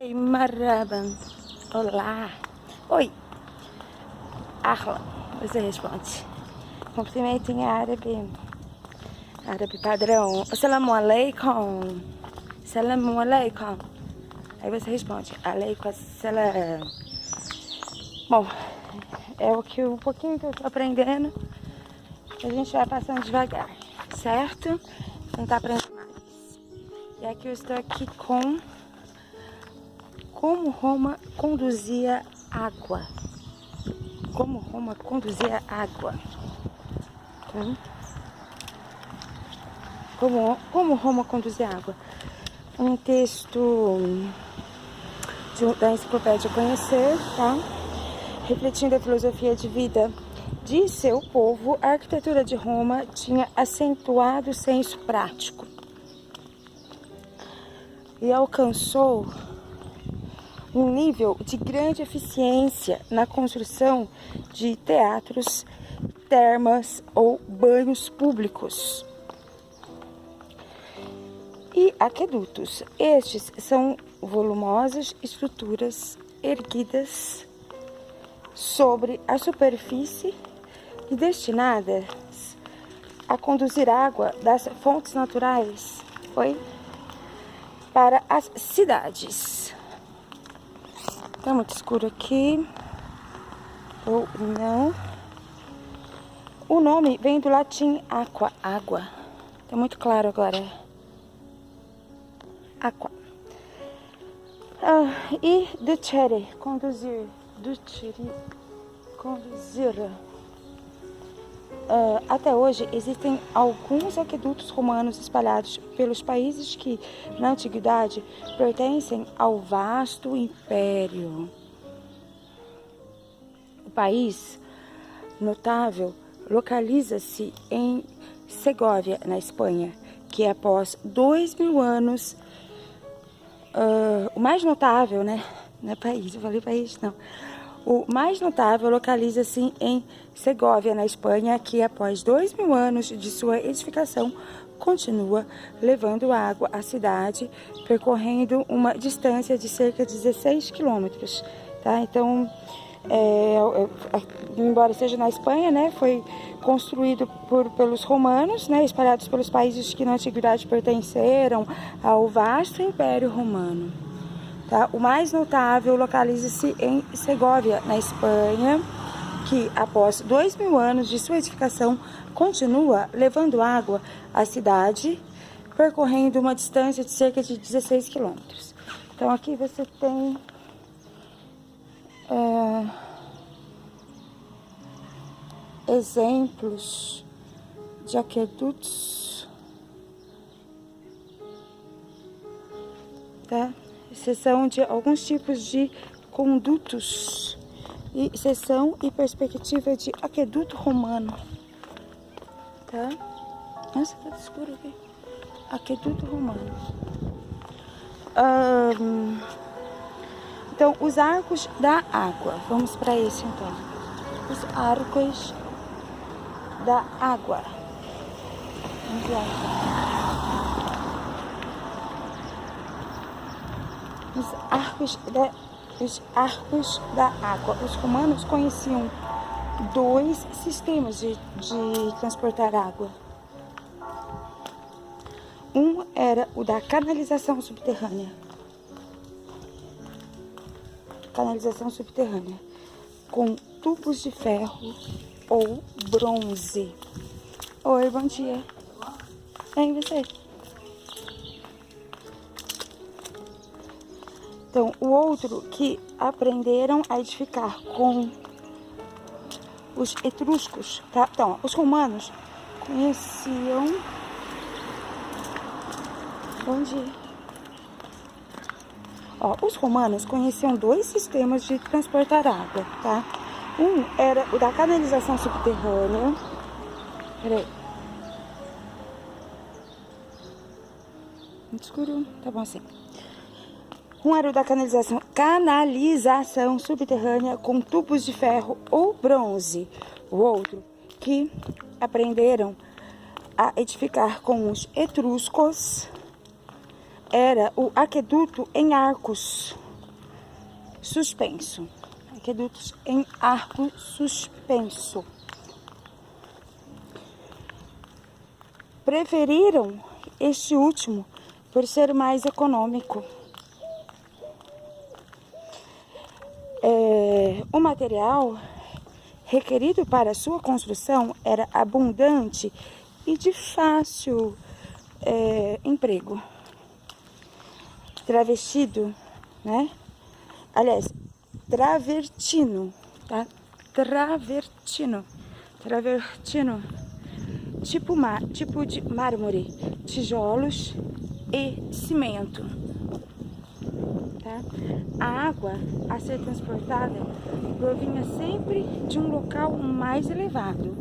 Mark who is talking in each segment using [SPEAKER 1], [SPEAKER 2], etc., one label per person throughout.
[SPEAKER 1] Oi, Marhaban. Olá. Oi. Ahla. Você responde. Cumprimento em árabe. Árabe padrão. Assalamu alaikum. Assalamu alaikum. Aí você responde. Alaikum assalam. Bom, é um pouquinho que eu tô aprendendo. A gente vai passando devagar, certo? Tentar aprender mais. E aqui eu estou aqui com como Roma conduzia água. Como Roma conduzia água. Tá? Como Roma conduzia água. Um texto da enciclopédia Conhecer, tá? Refletindo a filosofia de vida de seu povo, a arquitetura de Roma tinha acentuado o senso prático e alcançou um nível de grande eficiência na construção de teatros, termas ou banhos públicos e aquedutos. Estes são volumosas estruturas erguidas sobre a superfície e destinadas a conduzir água das fontes naturais para as cidades. Tá muito escuro aqui. Ou não. O nome vem do latim aqua, água. Tá muito claro agora. Aqua. E ducere, conduzir. Ducere, conduzir. Até hoje existem alguns aquedutos romanos espalhados pelos países que, na antiguidade, pertencem ao vasto império. O país notável localiza-se em Segóvia, na Espanha, que após 2000 anos, o mais notável, né? Não é país, eu falei país, não. O mais notável localiza-se em Segóvia, na Espanha, que após 2000 anos de sua edificação, continua levando água à cidade, percorrendo uma distância de cerca de 16 quilômetros. Tá? Então, embora seja na Espanha, né, foi construído pelos romanos, né, espalhados pelos países que na antiguidade pertenceram ao vasto Império Romano. Tá? O mais notável localiza-se em Segóvia, na Espanha, que após 2000 anos de sua edificação continua levando água à cidade, percorrendo uma distância de cerca de 16 quilômetros. Então aqui você tem exemplos de aquedutos, tá? Seção de alguns tipos de condutos e seção e perspectiva de aqueduto romano, tá? Nossa, tá escuro aqui. Aqueduto romano. Então, os arcos da água. Vamos para esse então. Os arcos da água. Vamos lá, então. Os arcos da água. Os romanos conheciam dois sistemas de transportar água. Um era o da canalização subterrânea. Com tubos de ferro ou bronze. Oi, bom dia. Bem, você? Então, o outro que aprenderam a edificar com os etruscos, tá? Então, os romanos conheciam... Bom dia. Os romanos conheciam dois sistemas de transportar água, tá? Um era o da canalização subterrânea. Peraí. Muito escuro. Tá bom assim. Um era o da canalização subterrânea com tubos de ferro ou bronze. O outro, que aprenderam a edificar com os etruscos, era o aqueduto em arcos. suspenso. Aquedutos em arco suspenso. Preferiram este último por ser mais econômico. O material requerido para sua construção era abundante e de fácil emprego. Travestido, né? Aliás, travertino, tá? Travertino, tipo de mármore, tijolos e cimento, tá? A água a ser transportada provinha sempre de um local mais elevado,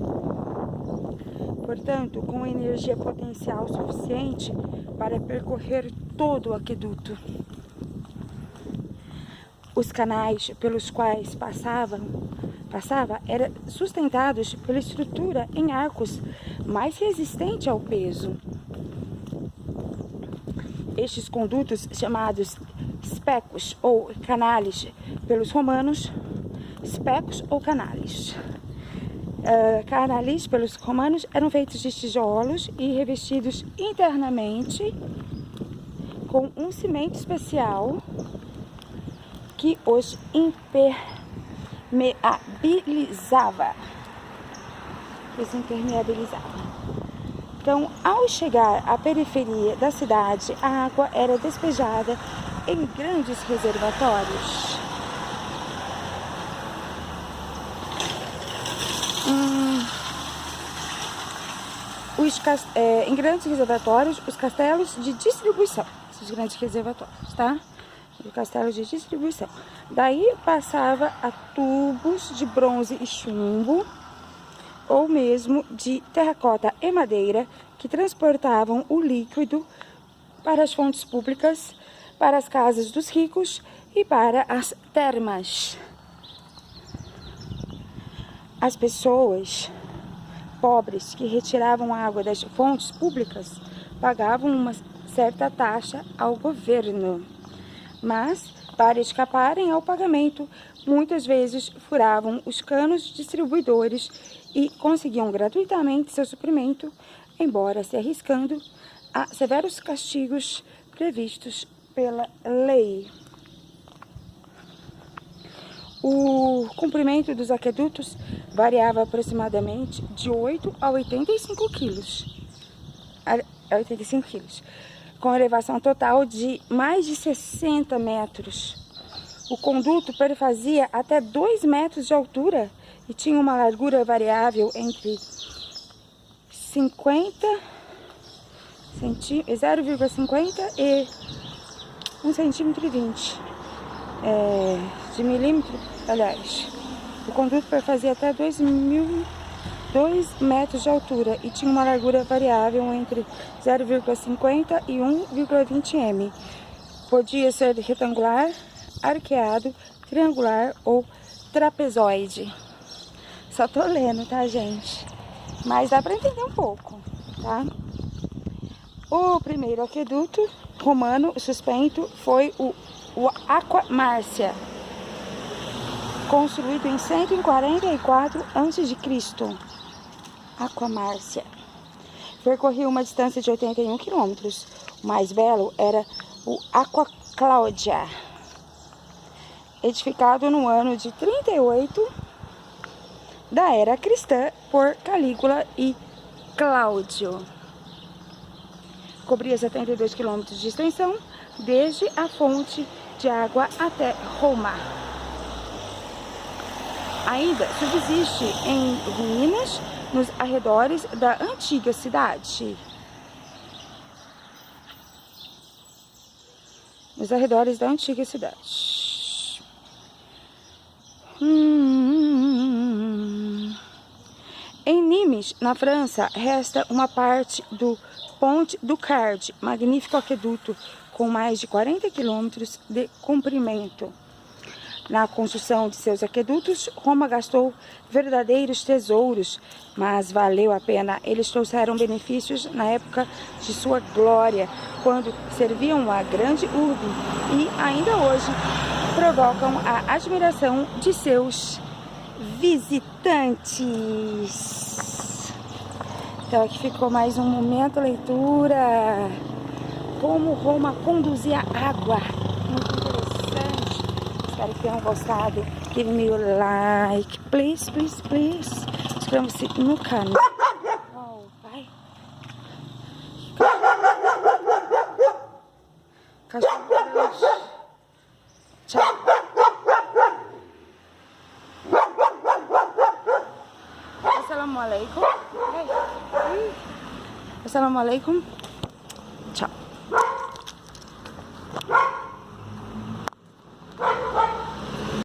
[SPEAKER 1] portanto, com energia potencial suficiente para percorrer todo o aqueduto. Os canais pelos quais passava eram sustentados pela estrutura em arcos mais resistente ao peso. Estes condutos, chamados specus ou canales pelos romanos, specus ou canales. Canais pelos romanos eram feitos de tijolos e revestidos internamente com um cimento especial que os impermeabilizava. Então, ao chegar à periferia da cidade, a água era despejada em grandes reservatórios. Em grandes reservatórios, os castelos de distribuição, esses grandes reservatórios, tá? O castelo de distribuição. Daí passava a tubos de bronze e chumbo, ou mesmo de terracota e madeira, que transportavam o líquido para as fontes públicas, para as casas dos ricos e para as termas. As pessoas pobres que retiravam água das fontes públicas pagavam uma certa taxa ao governo, mas, para escaparem ao pagamento, muitas vezes furavam os canos distribuidores e conseguiam gratuitamente seu suprimento, embora se arriscando a severos castigos previstos pela lei. O comprimento dos aquedutos variava aproximadamente de 8 a 85 quilos. Com elevação total de mais de 60 metros. O conduto perfazia até 2 metros de altura e tinha uma largura variável entre 0,50 e 1,20 cm de milímetro, aliás. O conduto perfazia até 2 metros de altura e tinha uma largura variável entre 0,50 e 1,20 m. Podia ser retangular, arqueado, triangular ou trapezoide. Só tô lendo, tá, gente? Mas dá pra entender um pouco, tá? O primeiro aqueduto romano suspenso foi o Aqua Marcia, construído em 144 a.C. Aqua Marcia. Percorria uma distância de 81 km. O mais belo era o Aqua Claudia, edificado no ano de 38 da era cristã por Calígula e Cláudio. Cobria 72 km de extensão, desde a fonte de água até Roma. Ainda subsiste em ruínas nos arredores da antiga cidade. Em Nimes, na França, resta uma parte do Pont du Gard, magnífico aqueduto com mais de 40 quilômetros de comprimento. Na construção de seus aquedutos, Roma gastou verdadeiros tesouros, mas valeu a pena. Eles trouxeram benefícios na época de sua glória, quando serviam a grande urbe, e ainda hoje provocam a admiração de seus visitantes. Então aqui ficou mais um momento leitura. Como Roma conduzia água. Muito interessante. Espero que tenham gostado. Give me a like, please, please, please. Inscreva-se no canal. Oh, vai. Cachorro grande. Tchau. Assalamualaikum. Assalamualaikum.